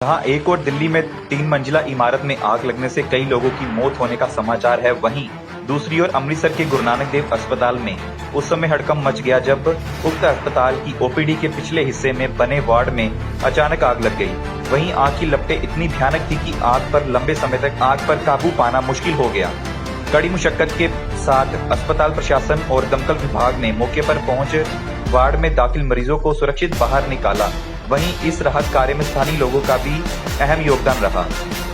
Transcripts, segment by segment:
जहां एक और दिल्ली में 3 मंजिला इमारत में आग लगने से कई लोगों की मौत होने का समाचार है, वहीं दूसरी ओर अमृतसर के गुरु नानक देव अस्पताल में उस समय हड़कंप मच गया जब उक्त अस्पताल की ओपीडी के पिछले हिस्से में बने वार्ड में अचानक आग लग गई। वहीं आग की लपटें इतनी भयानक थी कि आग पर लंबे समय तक आग पर काबू पाना मुश्किल हो गया। कड़ी मुशक्कत के साथ अस्पताल प्रशासन और दमकल विभाग ने मौके पर पहुंच वार्ड में दाखिल मरीजों को सुरक्षित बाहर निकाला। वहीं इस राहत कार्य में स्थानीय लोगों का भी अहम योगदान रहा।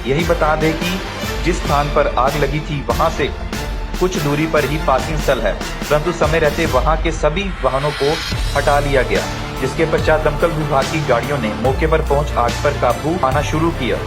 यही बता दें कि जिस स्थान पर आग लगी थी वहां से कुछ दूरी पर ही पार्किंग स्थल है, परंतु समय रहते वहां के सभी वाहनों को हटा लिया गया, जिसके पश्चात दमकल विभाग की गाड़ियों ने मौके पर पहुंच आग पर काबू पाना शुरू किया।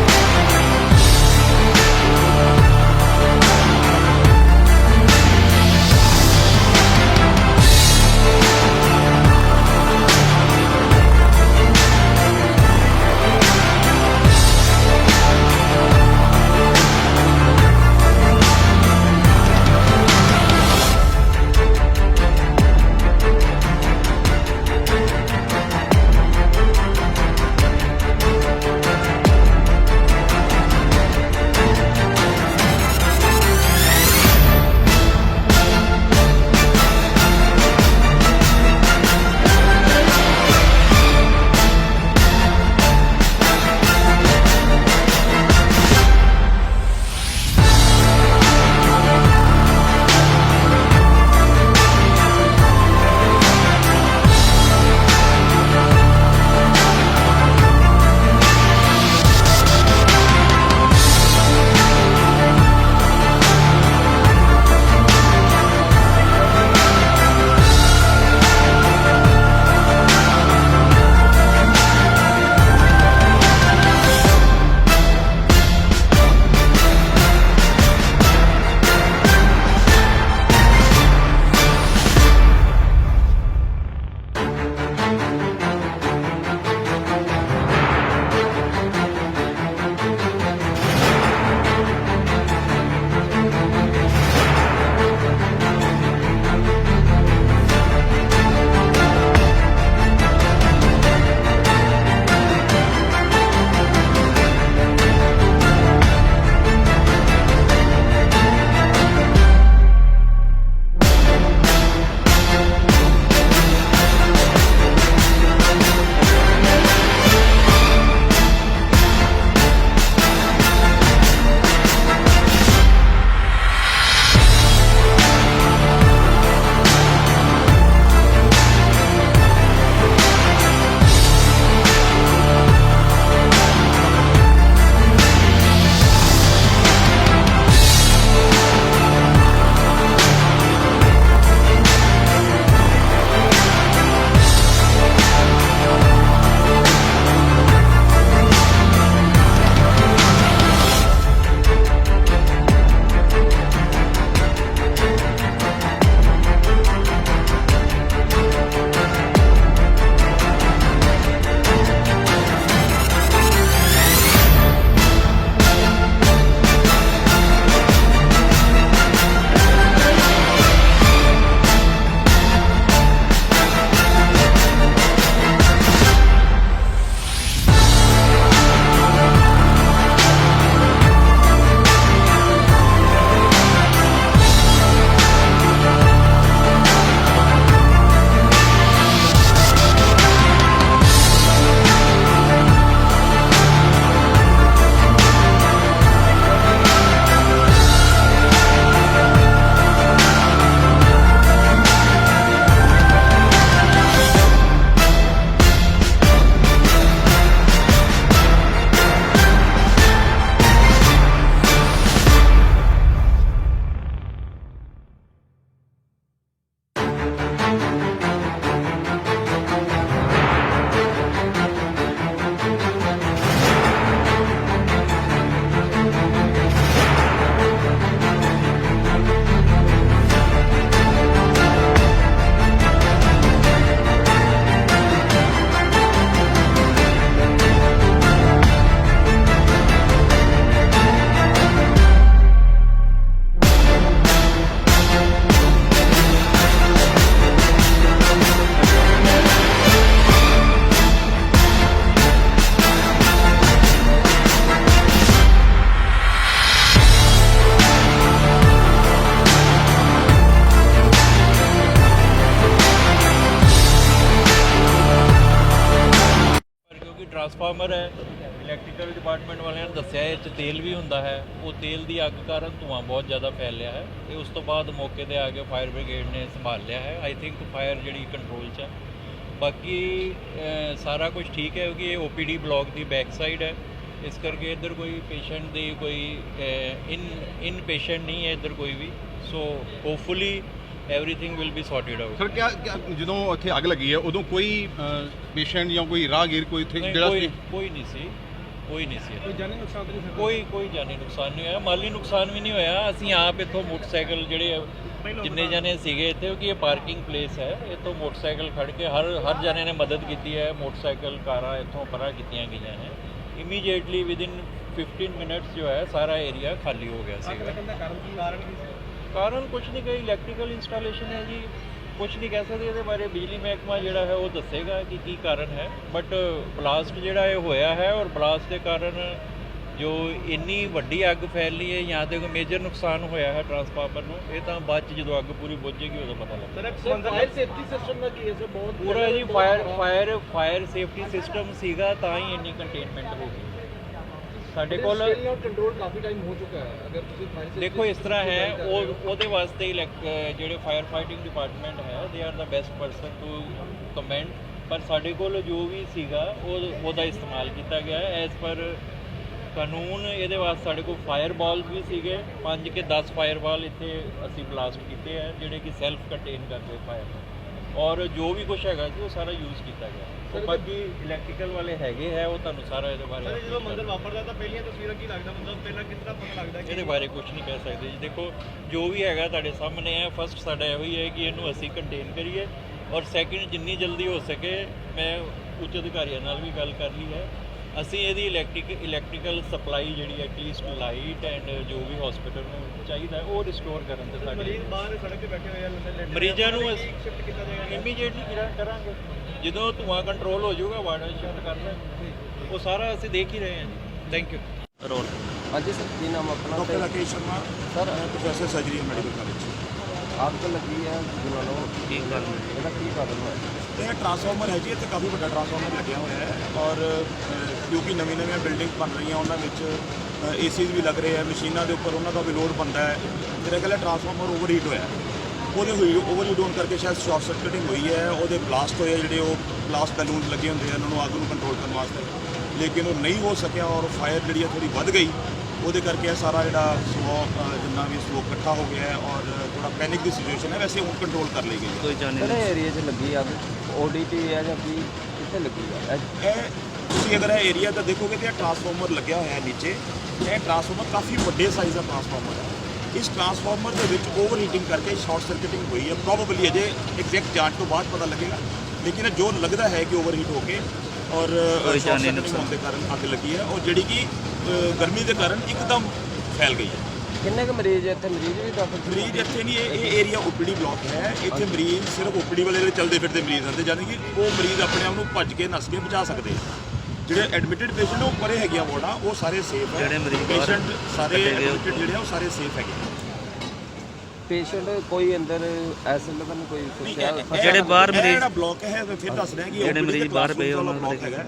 ਇਲੈਕਟ੍ਰੀਕਲ ਡਿਪਾਰਟਮੈਂਟ ਵਾਲਿਆਂ ਨੇ ਦੱਸਿਆ ਇਹ 'ਚ ਤੇਲ ਵੀ ਹੁੰਦਾ ਹੈ। ਉਹ ਤੇਲ ਦੀ ਅੱਗ ਕਾਰਨ ਧੂੰਆਂ ਬਹੁਤ ਜ਼ਿਆਦਾ ਫੈਲਿਆ ਹੈ ਤੇ ਉਸ ਤੋਂ ਬਾਅਦ ਮੌਕੇ ਤੇ ਆ ਕੇ ਫਾਇਰ ਬ੍ਰਿਗੇਡ ਨੇ ਸੰਭਾਲ ਲਿਆ ਹੈ। ਆਈ ਥਿੰਕ ਫਾਇਰ ਜਿਹੜੀ ਕੰਟਰੋਲ 'ਚ ਹੈ। ਬਾਕੀ ਸਾਰਾ ਕੁਝ ਠੀਕ ਹੈ ਕਿਉਂਕਿ ਇਹ OPD ਬਲਾਕ ਦੀ ਬੈਕ ਸਾਈਡ ਹੈ, ਇਸ ਕਰਕੇ ਇੱਧਰ ਕੋਈ ਪੇਸ਼ੈਂਟ ਦੀ ਕੋਈ ਇਨ ਪੇਸ਼ੈਂਟ ਨਹੀਂ ਹੈ ਇੱਧਰ ਕੋਈ ਵੀ। So hopefully everything will be sorted out. Sir ਕਿਆ ਜਦੋਂ ਇੱਥੇ ਅੱਗ ਲੱਗੀ ਹੈ ਉਦੋਂ ਕੋਈ ਪੇਸ਼ੈਂਟ ਜਾਂ ਕੋਈ ਰਾਹਗੀਰ ਕੋਈ ਇੱਥੇ ਜਿਹੜਾ ਕੋਈ ਨਹੀਂ ਸੀ ਕੋਈ ਜਾਨੀ ਨੁਕਸਾਨ ਤਾਂ ਨਹੀਂ ਕੋਈ ਜਾਨੀ ਨੁਕਸਾਨ ਨਹੀਂ ਹੋਇਆ, ਮਾਲੀ ਨੁਕਸਾਨ ਵੀ ਨਹੀਂ ਹੋਇਆ। ਅਸੀਂ ਆਪ ਇੱਥੋਂ ਮੋਟਰਸਾਈਕਲ ਜਿਹੜੇ ਜਿੰਨੇ ਜਣੇ ਸੀਗੇ ਇੱਥੇ ਕਿਉਂਕਿ ਇਹ ਪਾਰਕਿੰਗ ਪਲੇਸ ਹੈ, ਇੱਥੋਂ ਮੋਟਰਸਾਈਕਲ ਖੜ੍ਹ ਕੇ ਹਰ ਜਣੇ ਨੇ ਮਦਦ ਕੀਤੀ ਹੈ। ਮੋਟਰਸਾਈਕਲ ਕਾਰਾਂ ਇੱਥੋਂ ਪਰਾਂ ਕੀਤੀਆਂ ਗਈਆਂ ਨੇ। ਇਮੀਡੀਏਟਲੀ ਵਿਦਿਨ 15 ਮਿੰਟਸ ਜੋ ਹੈ ਸਾਰਾ ਏਰੀਆ ਖਾਲੀ ਹੋ ਗਿਆ ਸੀਗਾ। ਕਾਰਨ ਕੁਛ ਨਹੀਂ, ਕੋਈ ਇਲੈਕਟ੍ਰੀਕਲ ਇੰਸਟਾਲੇਸ਼ਨ ਹੈ ਜੀ, ਕੁਛ ਨਹੀਂ ਕਹਿ ਸਕਦੇ ਇਹਦੇ ਬਾਰੇ। ਬਿਜਲੀ ਮਹਿਕਮਾ ਜਿਹੜਾ ਹੈ ਉਹ ਦੱਸੇਗਾ ਕਿ ਕੀ ਕਾਰਨ ਹੈ, ਬਟ ਬਲਾਸਟ ਜਿਹੜਾ ਇਹ ਹੋਇਆ ਹੈ ਔਰ ਬਲਾਸਟ ਦੇ ਕਾਰਨ ਜੋ ਇੰਨੀ ਵੱਡੀ ਅੱਗ ਫੈਲੀ ਹੈ ਜਾਂ ਤੇ ਕੋਈ ਮੇਜਰ ਨੁਕਸਾਨ ਹੋਇਆ ਹੈ ਟਰਾਂਸਫਾਰਮਰ ਨੂੰ, ਇਹ ਤਾਂ ਬਾਅਦ ਚ ਜਦੋਂ ਅੱਗ ਪੂਰੀ ਬੁੱਝੇਗੀ ਉਦੋਂ ਪਤਾ ਲੱਗੇਗਾ। ਫਾਇਰ ਸੇਫਟੀ ਸਿਸਟਮ ਦਾ ਕੀ ਹੈ ਸਰ? ਬਹੁਤ ਪੂਰਾ ਜੀ ਫਾਇਰ ਸੇਫਟੀ ਸਿਸਟਮ ਸੀਗਾ ਤਾਂ ਹੀ ਇੰਨੀ ਕੰਟੇਨਮੈਂਟ ਹੋ ਗਈ। ਸਾਡੇ ਕੋਲ ਕੰਟਰੋਲ ਕਾਫੀ ਟਾਈਮ ਹੋ ਚੁੱਕਾ ਹੈ। ਅਗਰ ਤੁਸੀਂ ਫਾਇਰ ਦੇਖੋ ਇਸ ਤਰ੍ਹਾਂ ਹੈ, ਉਹਦੇ ਵਾਸਤੇ ਜਿਹੜੇ ਫਾਇਰ ਫਾਈਟਿੰਗ ਡਿਪਾਰਟਮੈਂਟ ਹੈ they are the best person to comment, ਪਰ ਸਾਡੇ ਕੋਲ ਜੋ ਵੀ ਸੀਗਾ ਉਹਦਾ ਇਸਤੇਮਾਲ ਕੀਤਾ ਗਿਆ ਐਜ਼ ਪਰ ਕਾਨੂੰਨ। ਇਹਦੇ ਵਾਸਤੇ ਸਾਡੇ ਕੋਲ ਫਾਇਰ ਬਾਲਸ ਵੀ ਸੀਗੇ, 5 ਕੇ 10 ਫਾਇਰ ਬਾਲ ਇੱਥੇ ਅਸੀਂ ਬਲਾਸਟ ਕੀਤੇ ਹੈ ਜਿਹੜੇ ਕਿ ਸੈਲਫ ਕੰਟੇਨ ਕਰਦੇ ਫਾਇਰ, ਔਰ ਜੋ ਵੀ ਕੁਝ ਹੈਗਾ ਸੀ ਉਹ ਸਾਰਾ ਯੂਜ਼ ਕੀਤਾ ਗਿਆ। ਤੇ ਬਾਕੀ ਇਲੈਕਟ੍ਰੀਕਲ ਵਾਲੇ ਹੈਗੇ ਹੈ, ਉਹ ਤੁਹਾਨੂੰ ਸਾਰਾ ਇਹਦੇ ਬਾਰੇ ਜਦੋਂ ਮੰਜ਼ਰ ਵਾਪਰਦਾ ਤਾਂ ਪਹਿਲੀਆਂ ਤਸਵੀਰਾਂ ਕੀ ਲੱਗਦਾ, ਮਤਲਬ ਪਹਿਲਾਂ ਕਿਸ ਤਰ੍ਹਾਂ ਪਤਾ ਲੱਗਦਾ? ਇਹਦੇ ਬਾਰੇ ਕੁਝ ਨਹੀਂ ਕਹਿ ਸਕਦੇ ਜੀ। ਦੇਖੋ ਜੋ ਵੀ ਹੈਗਾ ਤੁਹਾਡੇ ਸਾਹਮਣੇ ਹੈ। ਫਸਟ ਸਾਡਾ ਇਹੋ ਹੀ ਹੈ ਕਿ ਇਹਨੂੰ ਅਸੀਂ ਕੰਟੇਨ ਕਰੀਏ, ਔਰ ਸੈਕਿੰਡ ਜਿੰਨੀ ਜਲਦੀ ਹੋ ਸਕੇ ਮੈਂ ਉੱਚ ਅਧਿਕਾਰੀਆਂ ਨਾਲ ਵੀ ਗੱਲ ਕਰ ਲਈ ਹੈ, ਅਸੀਂ ਇਹਦੀ ਇਲੈਕਟ੍ਰੀਕਲ ਸਪਲਾਈ ਜਿਹੜੀ ਐਟਲੀਸਟ ਲਾਈਟ ਐਂਡ ਜੋ ਵੀ ਹਸਪੀਟਲ ਨੂੰ ਚਾਹੀਦਾ ਉਹ ਰਿਸਟੋਰ ਕਰਨ ਤੇ ਸਾਡੇ ਮਰੀਜ਼ ਬਾਹਰ ਸੜਕ ਤੇ ਬੈਠੇ ਹੋਏ ਆ, ਮਰੀਜ਼ਾਂ ਨੂੰ ਸ਼ਿਫਟ ਕੀਤਾ ਜਾਏਗਾ ਇਮੀਡੀਏਟਲੀ ਕਰਾਂਗੇ। ਜਦੋਂ ਧੂੰਆਂ ਕੰਟਰੋਲ ਹੋ ਜਾਊਗਾ ਵਾਰਡ ਸ਼ਿਫਟ ਕਰ ਲਾਂਗੇ, ਉਹ ਸਾਰਾ ਅਸੀਂ ਦੇਖ ਹੀ ਰਹੇ ਹਾਂ ਜੀ। Thank you. ਰੋਡ ਹਾਂਜੀ ਸਰ, ਕੀ ਨਾਮ ਆਪਣਾ? Doctor Rakesh Sharma sir professor surgery medical college. ਅੱਗ ਲੱਗੀ ਹੈ ਜਿਹਨਾਂ ਨੂੰ ਕੀ ਗੱਲ ਇਹਦਾ ਕੀ ਕਾਰਨ ਹੈ? ਇਹ ਟਰਾਂਸਫਾਰਮਰ ਹੈ ਜੀ, ਇੱਥੇ ਕਾਫੀ ਵੱਡਾ ਟਰਾਂਸਫਾਰਮਰ ਲੱਗਿਆ ਹੋਇਆ ਹੈ, ਔਰ ਕਿਉਂਕਿ ਨਵੀਆਂ ਬਿਲਡਿੰਗ ਬਣ ਰਹੀਆਂ ਉਹਨਾਂ ਵਿੱਚ ACs ਵੀ ਲੱਗ ਰਹੇ ਆ, ਮਸ਼ੀਨਾਂ ਦੇ ਉੱਪਰ ਉਹਨਾਂ ਦਾ ਵੀ ਲੋਡ ਬਣਦਾ ਹੈ। ਮੇਰਾ ਖਿਆਲ ਹੈ ਟਰਾਂਸਫਾਰਮਰ ਓਵਰਹੀਟ ਹੋਇਆ, ਉਹਦੇ ਓਵਰਹੀਟ ਹੋਣ ਕਰਕੇ ਸ਼ਾਇਦ ਸ਼ਾਰਟ ਸਰਕਟਿੰਗ ਹੋਈ ਹੈ, ਉਹਦੇ ਬਲਾਸਟ ਹੋਏ ਜਿਹੜੇ ਉਹ ਬਲਾਸਟ ਬੈਲੂਨ ਲੱਗੇ ਹੁੰਦੇ ਆ ਉਹਨਾਂ ਨੂੰ ਅੱਗ ਨੂੰ ਕੰਟਰੋਲ ਕਰਨ ਵਾਸਤੇ, ਲੇਕਿਨ ਉਹ ਨਹੀਂ ਹੋ ਸਕਿਆ ਔਰ ਫਾਇਰ ਜਿਹੜੀ ਹੈ ਥੋੜੀ ਵੱਧ ਗਈ। ਉਹਦੇ ਕਰਕੇ ਸਾਰਾ ਜਿਹੜਾ ਸਮੋਕ ਜਿੰਨਾ ਵੀ ਸਮੋਕ ਇਕੱਠਾ ਹੋ ਗਿਆ ਹੈ ਔਰ ਥੋੜਾ ਪੈਨਿਕ ਦੀ ਸਿਚੁਏਸ਼ਨ ਹੈ। ਵੈਸੇ ਹੁਣ ਕੰਟਰੋਲ ਕਰ ਲਈ ਗਈ ਹੈ। ਕੋਈ ਜਾਣੇ ਕਿਹੜੇ ਏਰੀਆ 'ਚ ਲੱਗੀ ਅੱਗ? ODP ਹੈ ਜਾਂ ਕੀ ਕਿੱਥੇ ਲੱਗੀ ਹੈ? ਇਹ ਤੁਸੀਂ ਅਗਰ ਇਹ ਏਰੀਆ ਤਾਂ ਦੇਖੋਗੇ ਤਾਂ ਇਹ ਟਰਾਂਸਫਾਰਮਰ ਲੱਗਿਆ ਹੋਇਆ ਹੈ ਨੀਚੇ। ਇਹ ਟਰਾਂਸਫਾਰਮਰ ਕਾਫੀ ਵੱਡੇ ਸਾਈਜ਼ ਦਾ ਟਰਾਂਸਫਾਰਮਰ ਹੈ। ਇਸ ਟਰਾਂਸਫਾਰਮਰ ਦੇ ਵਿੱਚ ਓਵਰ ਹੀਟਿੰਗ ਕਰਕੇ ਸ਼ਾਰਟ ਸਰਕਟਿੰਗ ਹੋਈ ਹੈ। ਪ੍ਰੋਬੇਬਲੀ ਅਜੇ ਐਗਜ਼ੈਕਟ ਜਾਂਚ ਤੋਂ ਬਾਅਦ ਪਤਾ ਲੱਗੇਗਾ, ਲੇਕਿਨ ਜੋ ਲੱਗਦਾ ਹੈ ਕਿ ਓਵਰ ਹੀਟ ਹੋ ਕੇ ਔਰ ਸ਼ਾਰਟ ਸਰਕਟਿੰਗ ਹੋਣ ਦੇ ਕਾਰਨ ਅੱਗ ਲੱਗੀ ਹੈ, ਔਰ ਜਿਹੜੀ ਕਿ ਗਰਮੀ ਦੇ ਕਾਰਨ ਇੱਕਦਮ ਫੈਲ ਗਈ ਹੈ। ਕਿੰਨੇ ਕੁ ਮਰੀਜ਼ ਇੱਥੇ? ਮਰੀਜ਼ ਵੀ ਦਾਖਲ? ਮਰੀਜ਼ ਇੱਥੇ ਨਹੀਂ, ਇਹ ਏਰੀਆ OPD ਬਲਾਕ ਹੈ। ਇੱਥੇ ਮਰੀਜ਼ ਸਿਰਫ OPD ਵਾਲੇ ਜਿਹੜੇ ਚੱਲਦੇ ਫਿਰਦੇ ਮਰੀਜ਼ ਹੁੰਦੇ, ਯਾਨੀ ਕਿ ਉਹ ਮਰੀਜ਼ ਆਪਣੇ ਆਪ ਨੂੰ ਭੱਜ ਕੇ ਨੱਸ ਕੇ ਬਚਾ ਸਕਦੇ ਆ। ਜਿਹੜੇ ਐਡਮਿਟਡ ਪੇਸ਼ੈਂਟ ਉਹ ਪਰੇ ਹੈਗੀਆਂ ਵਾਰਡਾਂ, ਉਹ ਸਾਰੇ ਸੇਫ ਹੈ। ਜਿਹੜੇ ਮਰੀਜ਼ ਬਾਹਰ ਪੇਸ਼ੈਂਟ ਸਾਰੇ ਕੱਢੇ ਗਏ ਐਡਮਿਟਡ ਜਿਹੜੇ ਆ ਉਹ ਸਾਰੇ ਸੇਫ ਹੈਗੇ। ਪੇਸ਼ੈਂਟ ਕੋਈ ਅੰਦਰ ਐਸੇ ਲੱਗਣ ਕੋਈ ਫਸਿਆ? ਜਿਹੜੇ ਬਾਹਰ ਮਰੀਜ਼ ਜਿਹੜਾ ਬਲਾਕ ਹੈ ਮੈਂ ਫਿਰ ਦੱਸ ਰਿਹਾ ਕਿ ਜਿਹੜੇ ਮਰੀਜ਼ ਬਾਹਰ ਪਏ ਉਹਨਾਂ ਨੂੰ ਬਲਾਕ ਹੈਗਾ।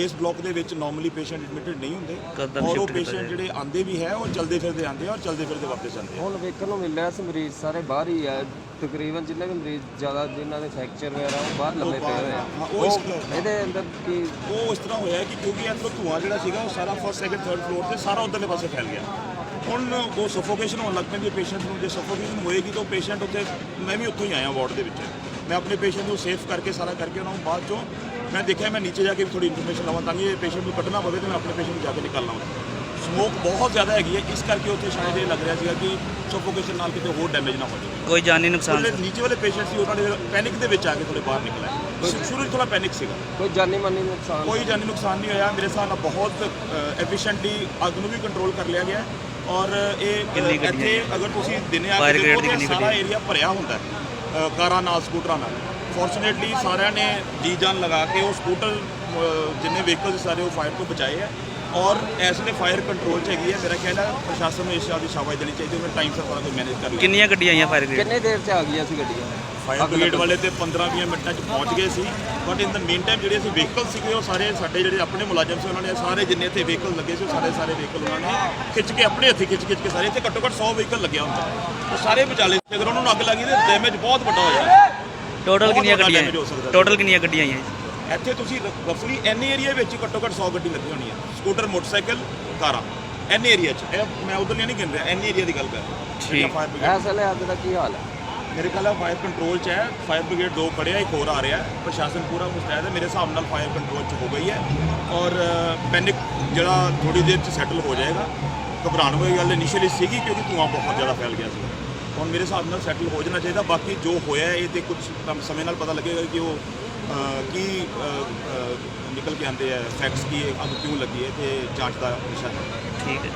ਇਸ ਬਲਾਕ ਦੇ ਵਿੱਚ ਨਾਰਮਲੀ ਪੇਸ਼ੈਂਟ ਐਡਮਿਟਡ ਨਹੀਂ ਹੁੰਦੇ, ਕਦਮ ਔਰ ਉਹ shift ਪੇਸ਼ੈਂਟ ਕੀਤਾ ਜਿਹੜੇ ਆਂਦੇ ਵੀ ਹੈ ਉਹ ਚਲਦੇ ਫਿਰਦੇ ਆਂਦੇ ਆ ਔਰ ਚਲਦੇ ਫਿਰਦੇ ਵਾਪਸ ਜਾਂਦੇ ਆ। ਹੁਣ ਵੇਖਣ ਨੂੰ ਮਿਲਿਆ ਸੀ ਮਰੀਜ਼ ਸਾਰੇ ਬਾਹਰ ਹੀ ਆ, ਤਕਰੀਬਨ ਜਿੰਨੇ ਵੀ ਮਰੀਜ਼ ਜ਼ਿਆਦਾ ਜਿਨ੍ਹਾਂ ਦੇ ਫ੍ਰੈਕਚਰ ਵਗੈਰਾ ਉਹ ਬਾਹਰ ਲੰਮੇ ਪਏ ਹੋਏ ਆ। ਹਾਂ, ਉਹ ਇਹਦੇ ਅੰਦਰ ਕੀ ਉਹ ਇਸ ਤਰ੍ਹਾਂ ਹੋਇਆ ਕਿ ਕਿਉਂਕਿ ਇੱਥੋਂ ਧੂੰਆਂ ਜਿਹੜਾ ਸੀਗਾ ਉਹ ਸਾਰਾ ਫਸਟ ਸੈਕਿੰਡ ਥਰਡ ਫਲੋਰ ਤੇ ਸਾਰਾ ਉੱਧਰਲੇ ਪਾਸੇ ਫੈਲ ਗਿਆ। ਹੁਣ ਉਹ ਸਫੋਕੇਸ਼ਨ ਹੋਣ ਲੱਗ ਪੈਂਦੀ ਹੈ ਪੇਸ਼ੈਂਟ ਨੂੰ। ਜੇ ਸਫੋਕੇਸ਼ਨ ਹੋਏਗੀ ਤਾਂ ਪੇਸ਼ੈਂਟ ਉੱਥੇ, ਮੈਂ ਵੀ ਉੱਥੋਂ ਹੀ ਆਇਆ ਵਾਰਡ ਦੇ ਵਿੱਚ, ਮੈਂ ਆਪਣੇ ਪੇਸ਼ੈਂਟ ਨੂੰ ਸੇਫ ਕਰਕੇ ਸਾਰਾ ਕਰਕੇ ਉਹਨਾਂ ਨੂੰ ਬਾਅਦ ਚੋਂ ਮੈਂ ਦੇਖਿਆ ਮੈਂ ਨੀਚੇ ਜਾ ਕੇ ਵੀ ਥੋੜੀ ਇਨਫੋਰਮੇਸ਼ਨ ਲਵਾਂ ਤਾਂ ਕਿ ਇਹ ਪੇਸ਼ੈਂਟ ਨੂੰ ਕੱਢਣਾ ਪਵੇ ਤਾਂ ਮੈਂ ਆਪਣੇ ਪੇਸ਼ੈਂਟ ਨੂੰ ਜਾ ਕੇ ਨਿਕਾਲਣਾ ਹੁੰਦਾ। ਸਮੋਕ ਬਹੁਤ ਜ਼ਿਆਦਾ ਹੈਗੀ ਹੈ, ਇਸ ਕਰਕੇ ਉੱਥੇ ਸ਼ਾਇਦ ਇਹ ਲੱਗ ਰਿਹਾ ਸੀਗਾ ਕਿ ਸਫੋਕੇਸ਼ਨ ਨਾਲ ਕਿਤੇ ਹੋਰ ਡੈਮੇਜ ਨਾ ਹੋ ਜਾਵੇ। ਕੋਈ ਜਾਨੀ ਨੁਕਸਾਨ ਜਿਹੜੇ ਨੀਚੇ ਵਾਲੇ ਪੇਸ਼ੈਂਟ ਸੀ ਉਹਨਾਂ ਦੇ ਪੈਨਿਕ ਦੇ ਵਿੱਚ ਆ ਕੇ ਥੋੜੇ ਬਾਹਰ ਨਿਕਲ ਆਏ। ਸ਼ੁਰੂ 'ਚ ਥੋੜਾ ਪੈਨਿਕ ਸੀਗਾ। ਕੋਈ ਜਾਨੀ ਮਾਨੀ ਨੁਕਸਾਨ? ਕੋਈ ਜਾਨੀ ਨੁਕਸਾਨ ਨਹੀਂ ਹੋਇਆ ਮੇਰੇ ਹਿਸਾਬ ਨਾਲ। ਬਹੁਤ ਐਫੀਸ਼ੀਐਂਟਲੀ ਅੱਗ ਨੂੰ ਵੀ ਕੰਟਰੋਲ ਕਰ ਲਿਆ ਗਿਆ ਔਰ ਇਹ ਇੱਥੇ ਅਗਰ ਤੁਸੀਂ ਦਿਨੇ ਆ ਕੇ ਦੇਖੋ ਤਾਂ ਸਾਰਾ ਏਰੀਆ ਭਰਿਆ ਹੁੰਦਾ ਹੈ ਕਾਰਾਂ ਨਾਲ, ਸਕੂਟਰਾਂ ਨਾਲ। ਫੋਰਚੂਨੇਟਲੀ ਸਾਰਿਆਂ ਨੇ ਜੀ ਜਾਨ ਲਗਾ ਕੇ ਉਹ ਸਕੂਟਰ ਜਿੰਨੇ ਵਹੀਕਲ ਸਾਰੇ ਉਹ ਫਾਇਰ ਤੋਂ ਬਚਾਏ ਹੈ ਔਰ ਇਸ ਵੇਲੇ ਫਾਇਰ ਕੰਟਰੋਲ 'ਚ ਹੈਗੀ ਹੈ। ਮੇਰਾ ਖਿਆਲ ਹੈ ਪ੍ਰਸ਼ਾਸਨ ਨੂੰ ਇਸ ਚੀਜ਼ ਦੀ ਸ਼ਾਬਾਸ਼ ਦੇਣੀ ਚਾਹੀਦੀ ਹੈ, ਟਾਈਮ ਸਿਰ ਸਾਰਾ ਕੁਝ ਮੈਨੇਜ ਕਰ ਲਿਆ। ਕਿੰਨੀਆਂ ਗੱਡੀਆਂ ਆਈਆਂ ਫਾਇਰ ਬ੍ਰਿਗੇਡ? ਕਿੰਨੇ ਦੇਰ 'ਚ ਆ ਗਈਆਂ ਸੀ ਗੱਡੀਆਂ? ਫਾਇਰ ਬ੍ਰਿਗੇਡ ਵਾਲੇ ਤੇ 15-20 ਮਿੰਟਾਂ 'ਚ ਪਹੁੰਚ ਗਏ ਸੀ, but in the meantime ਜਿਹੜੇ ਅਸੀਂ ਵਹੀਕਲ ਸੀਗੇ ਉਹ ਸਾਰੇ ਸਾਡੇ ਜਿਹੜੇ ਆਪਣੇ ਮੁਲਾਜ਼ਮ ਸੀ ਉਹਨਾਂ ਨੇ ਸਾਰੇ ਜਿੰਨੇ ਇੱਥੇ ਵਹੀਕਲ ਲੱਗੇ ਸੀ ਉਹ ਸਾਰੇ ਵਹੀਕਲ ਉਹਨਾਂ ਨੇ ਖਿੱਚ ਕੇ ਆਪਣੇ ਹੱਥੀਂ ਖਿੱਚ ਕੇ ਸਾਰੇ ਇੱਥੇ ਘੱਟੋ ਘੱਟ 100 ਵਹੀਕਲ ਲੱਗਿਆ ਹੁੰਦਾ, ਉਹ ਸਾਰੇ ਵਿਚਾਲੇ ਸੀ। ਅਗਰ ਉਹਨਾਂ ਨੂੰ ਅੱਗ ਲੱਗੀ ਤੇ ਡੈਮੇਜ ਬਹੁਤ ਵੱਡਾ ਹੋ ਜਾਣਾ। ਟੋਟਲ ਕਿੰਨੀਆਂ ਗੱਡੀਆਂ damage ਹੋ ਸਕਦਾ ਸੀ। ਟੋਟਲ ਕਿੰਨੀਆਂ ਗੱਡੀਆਂ ਆਈਆਂ? ਇੱਥੇ ਤੁਸੀਂ ਰਫਲੀ ਐਨ ਏਰੀਆ ਵਿੱਚ ਘੱਟੋ ਘੱਟ 100 ਗੱਡੀ ਲੱਗੀ ਹੋਣੀ ਹੈ, ਸਕੂਟਰ, ਮੋਟਰਸਾਈਕਲ, ਕਾਰਾਂ, ਐਨ ਏਰੀਆ 'ਚ। ਇਹ ਮੈਂ ਉਧਰ ਨਹੀਂ ਗਿਣ ਰਿਹਾ, ਐਨ ਏਰੀਆ ਦੀ ਗੱਲ ਕਰ ਰਿਹਾ। ਫਾਇਰ ਬ੍ਰਿਗੇਡ ਇਸ ਵੇਲੇ ਅੱਗ ਦਾ ਕੀ ਹਾਲ ਹੈ? ਮੇਰੇ ਖਿਆਲ ਨਾਲ ਫਾਇਰ ਕੰਟਰੋਲ 'ਚ ਹੈ, ਫਾਇਰ ਬ੍ਰਿਗੇਡ 2 ਖੜਿਆ, ਇੱਕ ਹੋਰ ਆ ਰਿਹਾ, ਪ੍ਰਸ਼ਾਸਨ ਪੂਰਾ ਮੁਸਤੈਦ ਹੈ। ਮੇਰੇ ਹਿਸਾਬ ਨਾਲ ਫਾਇਰ ਕੰਟਰੋਲ 'ਚ ਹੋ ਗਈ ਹੈ ਔਰ ਪੈਨਿਕ ਜਿਹੜਾ ਥੋੜੀ ਦੇਰ 'ਚ ਸੈਟਲ ਹੋ ਜਾਏਗਾ। ਘਬਰਾਉਣ ਵਾਲੀ ਗੱਲ ਇਨੀਸ਼ੀਅਲੀ ਸੀਗੀ ਕਿਉਂਕਿ ਧੂੰਆਂ ਬਹੁਤ ਜ਼ਿਆਦਾ ਫੈਲ ਗਿਆ ਸੀ, ਹੁਣ ਮੇਰੇ ਹਿਸਾਬ ਨਾਲ ਸੈਟਲ ਹੋ ਜਾਣਾ ਚਾਹੀਦਾ। ਬਾਕੀ ਜੋ ਹੋਇਆ ਇਹ ਤੇ ਕੁਝ ਸਮੇਂ ਨਾਲ ਪਤਾ ਲੱਗੇਗਾ ਕਿ ਉਹ ਕੀ ਨਿਕਲ ਕੇ ਆਉਂਦੇ ਆ, ਫੈਕਟਸ ਕੀ ਅੱਗ ਕਿਉਂ ਲੱਗੀ ਹੈ ਤੇ ਜਾਂਚ ਦਾ ਵਿਸ਼ਾ ਹੈ। ਠੀਕ ਹੈ।